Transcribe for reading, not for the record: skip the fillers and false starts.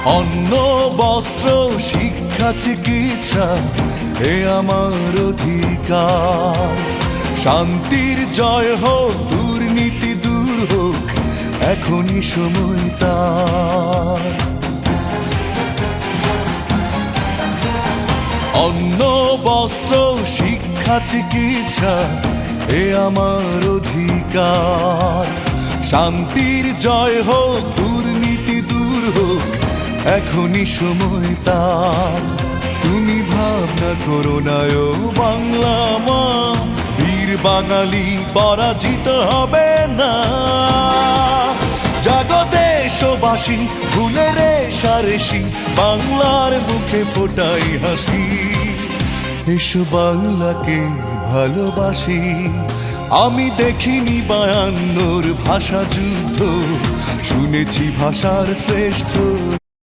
অন্ন বস্ত্র শিক্ষা চিকিৎসা এ আমার অধিকার। শান্তির জয় হোক, দুর্নীতি দূর হোক, এখনই সময় তার। অন্ন বস্ত্র শিক্ষা চিকিৎসা এ আমার অধিকার। শান্তির জয় হোক, দুর্নীতি দূর হোক, এখনই সময় তার। তুমি ভাবনা করো না ও বাংলা মা, বীর বাঙালি পরাজিত হবে না। জাগো দেশবাসী, ভুলে রেশারেশি, বাংলার মুখে ফোটাই হাসি। এসো বাংলাকে ভালোবাসি। আমি দেখিনি 52 ভাষা যুদ্ধ, শুনেছি ভাষার শ্রেষ্ঠ